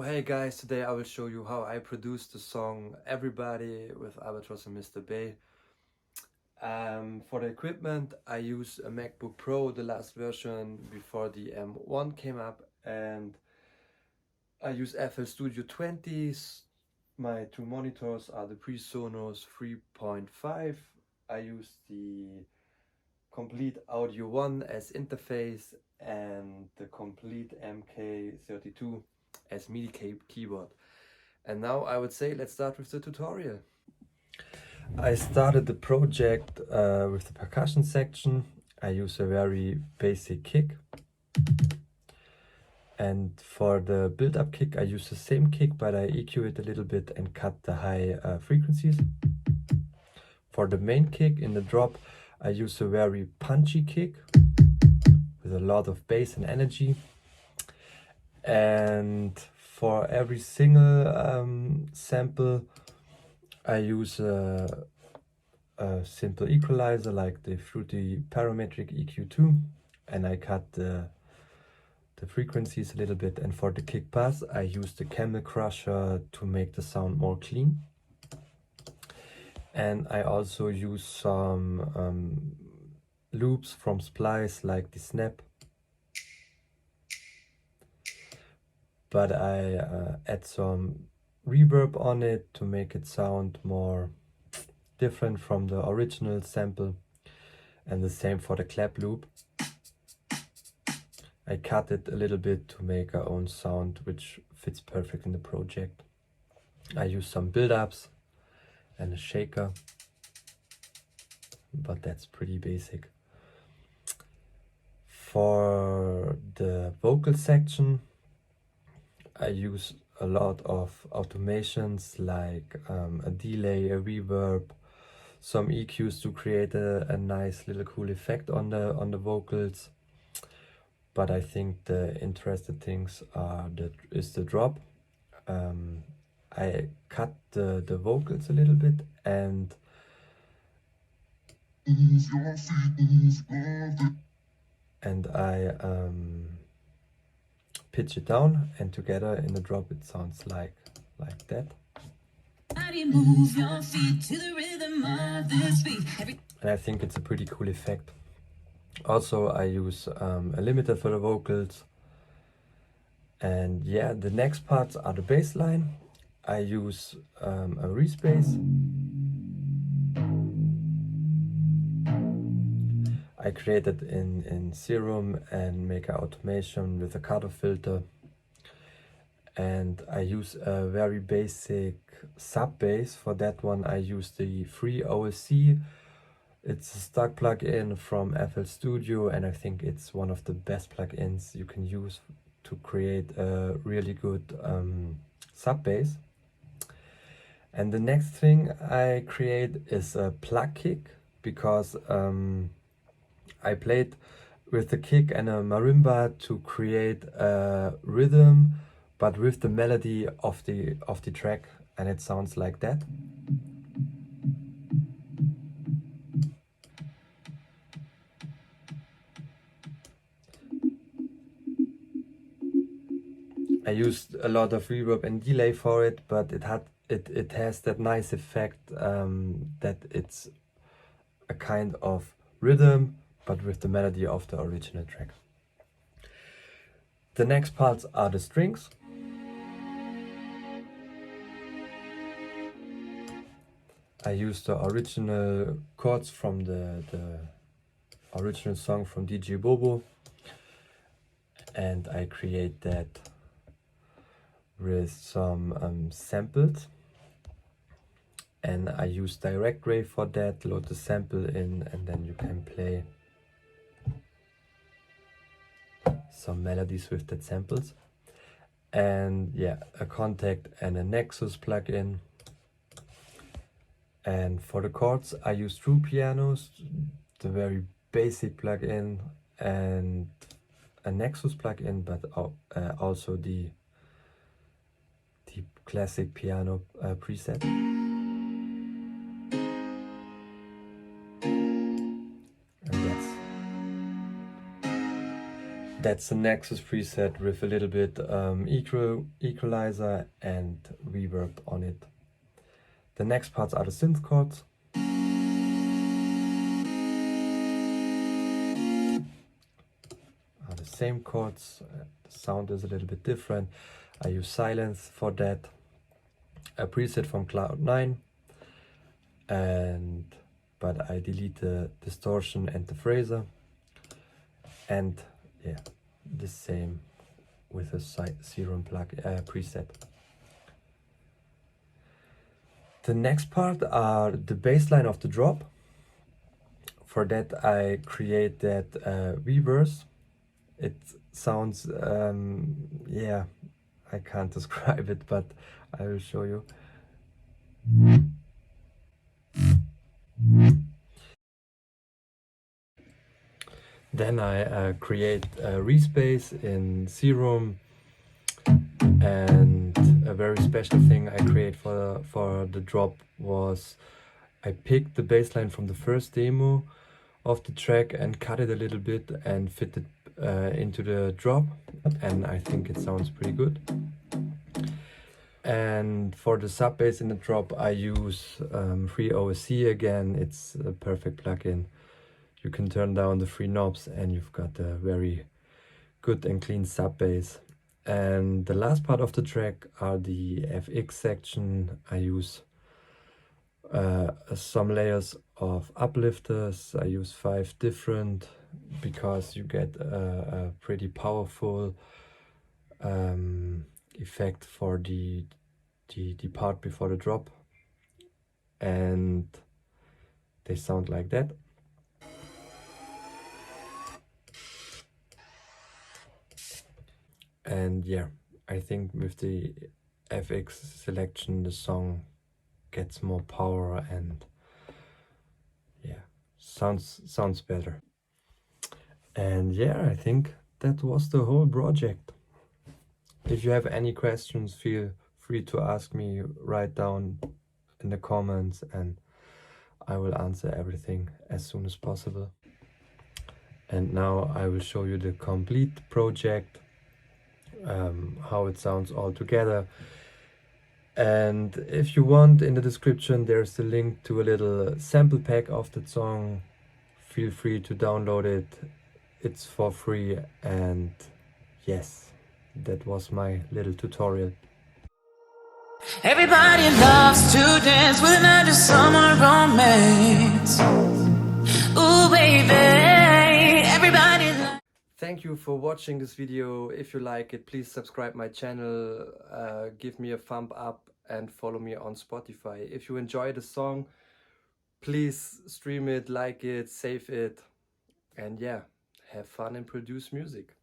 So hey guys, today I will show you how I produced the song Everybody with Albatros and Mr. Bay. For the equipment I use a MacBook Pro, the last version before the M1 came up, and I use FL Studio 20s. My two monitors are the PreSonus 3.5. I use the Complete Audio 1 as interface and the Complete MK32 as MIDI keyboard. And now I would say let's start with the tutorial. I started the project with the percussion section. I use a very basic kick. And for the build-up kick I use the same kick, but I EQ it a little bit and cut the high frequencies. For the main kick in the drop I use a very punchy kick with a lot of bass and energy. And for every single sample I use a simple equalizer like the Fruity Parametric EQ2, and I cut the frequencies a little bit. And for the kick pass I use the Camel Crusher to make the sound more clean. And I also use some loops from Splice like the snap. But I add some reverb on it to make it sound more different from the original sample. And the same for the clap loop. I cut it a little bit to make our own sound, which fits perfect in the project. I use some build-ups and a shaker, but that's pretty basic. For the vocal section I use a lot of automations like a delay, a reverb, some EQs to create a nice little cool effect on the vocals. But I think the interesting things is the drop. I cut the vocals a little bit and I pitch it down, and together in the drop it sounds like that. Move your feet to the rhythm of this beat. And I think it's a pretty cool effect. Also I use a limiter for the vocals. And yeah, the next parts are the bass line. I use a respace. I created in Serum and make an automation with a cutoff filter. And I use a very basic sub bass. For that one I use the free OSC. It's a stock plugin from FL Studio, and I think it's one of the best plugins you can use to create a really good sub bass. And the next thing I create is a plug kick, because I played with the kick and a marimba to create a rhythm, but with the melody of the track, and it sounds like that. I used a lot of reverb and delay for it, but it has that nice effect that it's a kind of rhythm, but with the melody of the original track. The next parts are the strings. I use the original chords from the original song from DJ Bobo, and I create that with some samples. And I use Direct Ray for that, load the sample in, and then you can play some melodies with that samples. And yeah, a Contact and a Nexus plugin. And for the chords I use True Pianos, the very basic plugin, and a Nexus plugin, but also the classic piano preset. That's the Nexus preset with a little bit equalizer and reverb on it. The next parts are the synth chords. Are the same chords, the sound is a little bit different. I use silence for that. A preset from Cloud9, but I delete the distortion and the phaser. And yeah, the same with a Serum preset. The next part are the bass line of the drop. For that I create that reverse. It sounds, yeah, I can't describe it, but I will show you. Then I create a respace in Serum, and a very special thing I create for the drop was I picked the bass line from the first demo of the track and cut it a little bit and fit it into the drop, and I think it sounds pretty good. And for the sub bass in the drop I use FreeOSC again. It's a perfect plugin. You can turn down the three knobs and you've got a very good and clean sub bass. And the last part of the track are the FX section. I use some layers of uplifters. I use 5 different because you get a pretty powerful effect for the part before the drop, and they sound like that. And yeah, I think with the FX selection the song gets more power and yeah, sounds better. And yeah, I think that was the whole project. If you have any questions, feel free to ask me, write down in the comments, and I will answer everything as soon as possible. And now I will show you the complete project, how it sounds all together. And if you want, in the description there's the link to a little sample pack of the song. Feel free to download it, it's for free. And yes, that was my little tutorial. Everybody loves to dance with another summer romance. Ooh, baby, everybody loves. Thank you for watching this video. If you like it, please subscribe my channel, give me a thumb up and follow me on Spotify. If you enjoy the song, please stream it, like it, save it, and yeah, have fun and produce music.